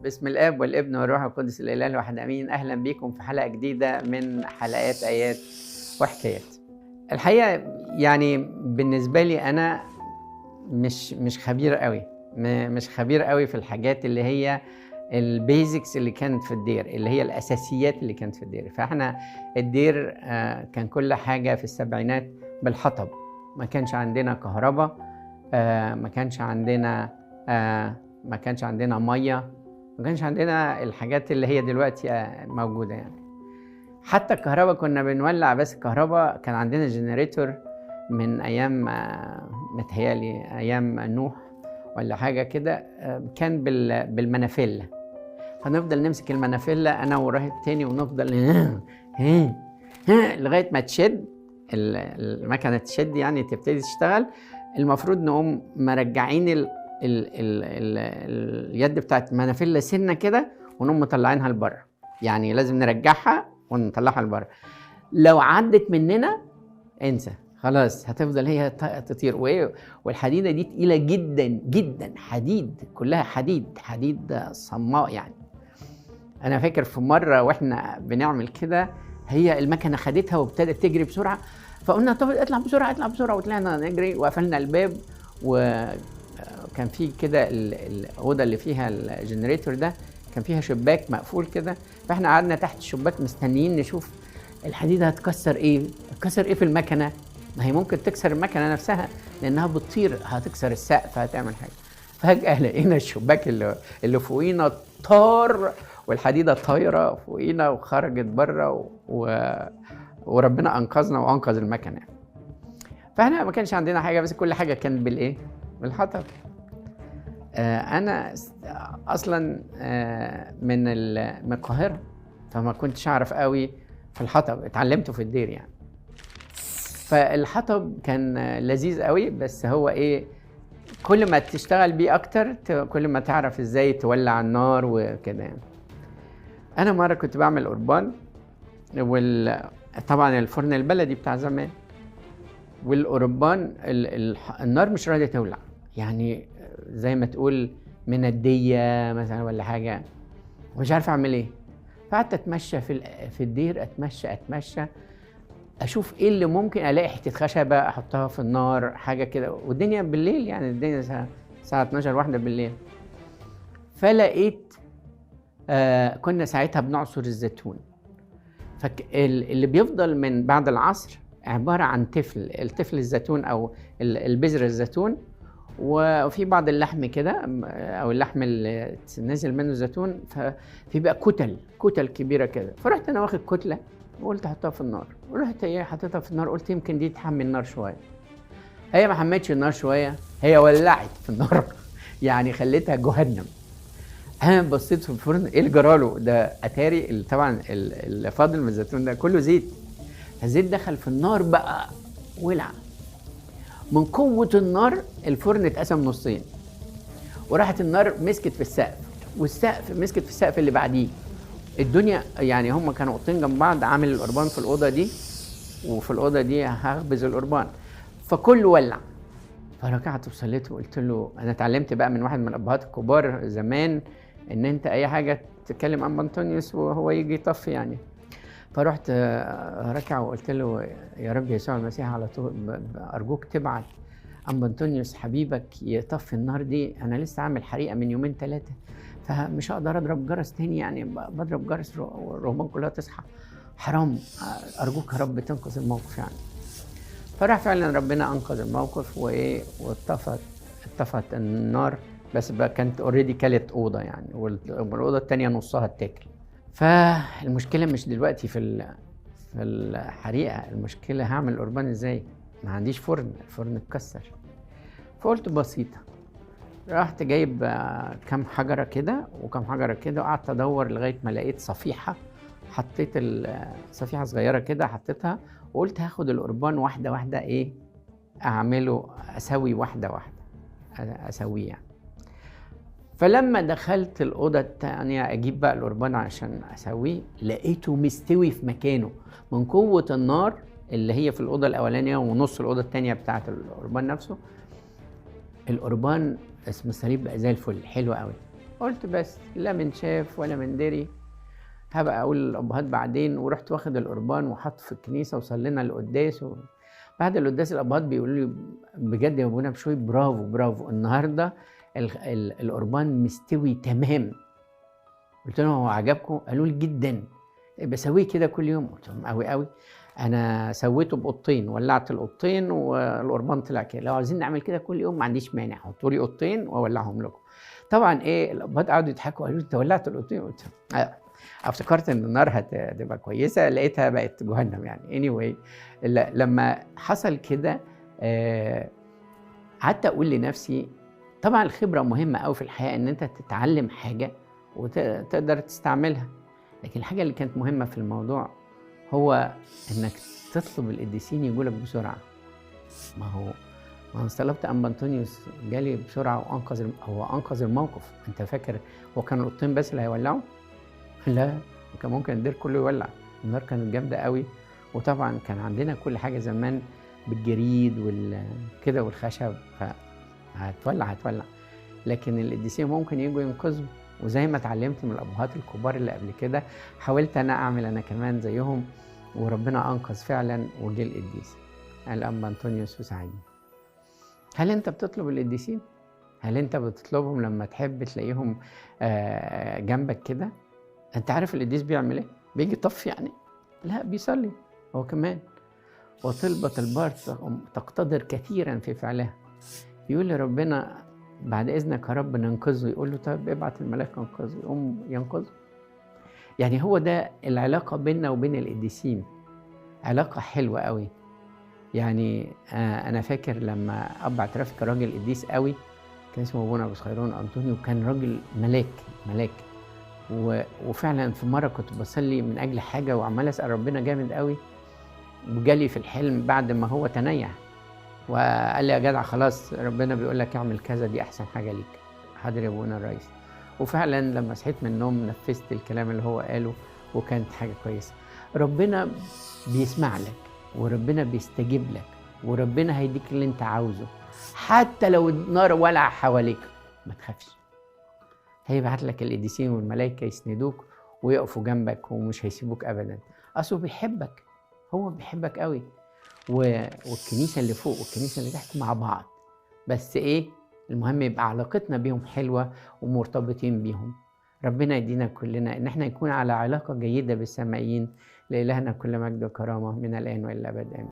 باسم الاب والابن والروح القدس الاله الواحد امين. اهلا بيكم في حلقه جديده من حلقات ايات وحكايات. الحقيقه يعني بالنسبه لي انا مش خبير قوي، مش خبير قوي في الحاجات اللي هي البيزكس اللي كانت في الدير، اللي هي الاساسيات اللي كانت في الدير. فاحنا الدير كان كل حاجه في السبعينات بالحطب، ما كانش عندنا كهرباء، ما كانش عندنا ميه، ما كانش عندنا الحاجات اللي هي دلوقتي موجوده يعني. حتى الكهرباء كنا بنولع، بس الكهرباء كان عندنا جنريتور من ايام متهيالي ايام نوح ولا حاجه كده، كان بالمنافله. هنفضل نمسك المنافله انا وراهب تاني ونفضل لغايه ما تشد المكنه، تشد يعني تبتدي تشتغل. المفروض نقوم مرجعين اليد بتاعت المنافله سنه كده ونقوم مطلعينها لبره، يعني لازم نرجعها ونطلعها لبره. لو عدت مننا انسى، خلاص هتفضل هي تطير. والحديده دي تقيله جدا جدا، حديد، كلها حديد صماء يعني. انا فاكر في مره واحنا بنعمل كده، هي المكنه خدتها وابتدت تجري بسرعه، فقلنا طب اطلع بسرعه، وطلعنا نجري وقفلنا الباب. وكان في كده الاوضه اللي فيها الجنريتور ده كان فيها شباك مقفول كده، فاحنا قعدنا تحت الشباك مستنيين نشوف الحديده هتكسر ايه في المكنه. ما هي ممكن تكسر المكنه نفسها لانها بتطير، هتكسر السقف، هتعمل حاجه. فجاه لقينا الشباك اللي فوقينا طار، والحديده طايره فوقينا وخرجت بره، وربنا انقذنا وانقذ المكنه. فاحنا ما كانش عندنا حاجه، بس كل حاجه كانت بالايه؟ بالحطب. انا اصلا من القاهره، فما كنتش اعرف قوي في الحطب، اتعلمته في الدير يعني. فالحطب كان لذيذ قوي، بس هو ايه، كل ما تشتغل بيه اكتر كل ما تعرف ازاي تولع النار وكده يعني. انا مره كنت بعمل قربان، طبعا الفرن البلدي بتاع زمان، والقربان النار مش راضيه تولع، يعني زي ما تقول منديه مثلا ولا حاجه، ومش عارف اعمل ايه. فقعدت اتمشى في الدير، اتمشى اشوف ايه اللي ممكن الاقي، حته خشبه احطها في النار، حاجه كده. والدنيا بالليل يعني، الدنيا الساعه 12 واحده بالليل. فلقيت كنا ساعتها بنعصر الزيتون، اللي بيفضل من بعد العصر عباره عن التفل الزيتون او البذر الزيتون، وفي بعض اللحم كده او اللحم اللي نازل منه الزيتون، ففي بقى كتل كبيره كده. فرحت انا واخد كتله وقلت احطها في النار، ورحت حطيتها في النار، قلت يمكن دي تحمل النار شويه. هي ما حملتش النار شويه، هي ولعت في النار يعني خليتها جهنم. انا بصيت في الفرن، ايه اللي جراله ده؟ اتاري طبعا اللي فاضل من الزيتون ده كله زيت. الزيت دخل في النار بقى ولع. من قوه النار الفرن اتقسم نصين، وراحت النار مسكت في السقف، والسقف مسكت في السقف اللي بعديه. الدنيا يعني هم كانوا اوضتين جنب بعض، عامل القربان في الاوضه دي، وفي الاوضه دي هخبز القربان، فكله ولع. فرجعت وصليت وقلت له، انا اتعلمت بقى من واحد من الابهات الكبار زمان ان انت اي حاجه تتكلم عن بنطونيوس وهو يجي يطفي يعني. فرحت ركع وقلت له، يا رب يسوع المسيح، على طول ارجوك تبعت عن بنطونيوس حبيبك يطفي النار دي، انا لسه عامل حريقه من يومين 3، فمش هقدر اضرب جرس تاني، يعني بضرب جرس الرهبان كلها تصحى، حرام، ارجوك يا رب تنقذ الموقف يعني. فراح فعلا ربنا انقذ الموقف واتطفت النار، بس بقى كانت اوريدي كلت اوضه يعني، والاوضه الثانيه نصها اتاكل. فالمشكله مش دلوقتي في الحريقه، المشكله هعمل القربان ازاي؟ ما عنديش فرن، الفرن اتكسر. فقلت بسيطه، رحت جايب كام حجره كده وكام حجره كده، وقعدت ادور لغايه ما لقيت صفيحه. حطيت صفيحه صغيره كده، حطيتها وقلت هاخد القربان واحده واحده، ايه اعمله، اسوي واحده واحده، اسويه يعني. فلما دخلت الاوضه الثانيه اجيب بقى القربان عشان اسويه، لقيته مستوي في مكانه من قوه النار اللي هي في الاوضه الاولانيه ونص الاوضه الثانيه بتاعه القربان نفسه. القربان اسم الصليب بقى زي الفل، حلو قوي. قلت بس لا من شاف ولا من دري، هبقى اقول للابهات بعدين. ورحت واخد القربان وحط في الكنيسه وصلينا القداس. بعد القداس الابهات بيقولوا لي بجد يا ابونا بشوي برافو برافو النهارده القربان مستوي تمام. قلت لهم هو عجبكم؟ قالوا لي جدا. بسويه كده كل يوم؟ قلت لهم قوي قوي. انا سويته بقطين، ولعت القطين والقربان طلع كده. لو عايزين نعمل كده كل يوم ما عنديش مانع، حطوا لي قطين واولعهم لكم. طبعا ايه الابهات قعدوا يضحكوا، قالوا لي انت ولعت القطين؟ قلت افتكرت ان النار هتبقى كويسه، لقيتها بقت جهنم يعني. anyway لما حصل كده قعدت اقول لنفسي طبعا الخبره مهمه قوي في الحياه، ان انت تتعلم حاجه وتقدر تستعملها. لكن الحاجه اللي كانت مهمه في الموضوع هو انك تطلب القديسين يجوا لك بسرعه. ما هو انا طلبت انبا انطونيوس جالي بسرعه هو انقذ الموقف. انت فاكر هو كان القطين بس اللي هيولعوا؟ لا، وكان ممكن الدير كله يولع. النار كانت جامده قوي، وطبعا كان عندنا كل حاجه زمان بالجريد كده والخشب، هتولع. لكن القديسين ممكن يجوا ينقذوا. وزي ما اتعلمت من الابهات الكبار اللي قبل كده، حاولت انا اعمل انا كمان زيهم، وربنا انقذ فعلا وجه القديس الانبا انطونيوس وساعدني. هل انت بتطلب القديسين؟ هل انت بتطلبهم لما تحب تلاقيهم جنبك كده؟ انت عارف القديس بيعمل ايه؟ بيجي يطفي يعني؟ لا، بيصلي هو كمان. وطلبة البار تقتدر كثيرا في فعلها. يقول لربنا بعد اذنك يا رب ننقذه، يقول له طب ابعت الملاك ينقذه، يقوم ينقذه. يعني هو ده العلاقة بيننا وبين القديسين، علاقة حلوة قوي. يعني انا فاكر لما اب اعترافي كان راجل قديس قوي، كان اسمه ابونا ابو خيرون انطوني، وكان راجل ملاك. وفعلا في مره كنت بصلي من اجل حاجه وعمال اسال ربنا جامد قوي، وجالي في الحلم بعد ما هو تنيح وقال لي يا جدع خلاص ربنا بيقول لك اعمل كذا، دي احسن حاجه ليك. حاضر يا ابونا الرئيس. وفعلا لما صحيت من النوم نفذت الكلام اللي هو قاله، وكانت حاجه كويسه. ربنا بيسمع لك، وربنا بيستجيب لك، وربنا هيديك اللي انت عاوزه. حتى لو النار ولع حواليك ما تخافش، هيبعت لك القديسين والملائكه يسندوك ويقفوا جنبك ومش هيسيبوك ابدا. اصله بيحبك، هو بيحبك قوي. والكنيسه اللي فوق والكنيسه اللي تحت مع بعض، بس ايه المهم يبقى علاقتنا بيهم حلوه ومرتبطين بيهم. ربنا يدينا كلنا ان احنا يكون على علاقه جيده بالسمائيين. لإلهنا كل مجد وكرامه من الان والى الابد، امين.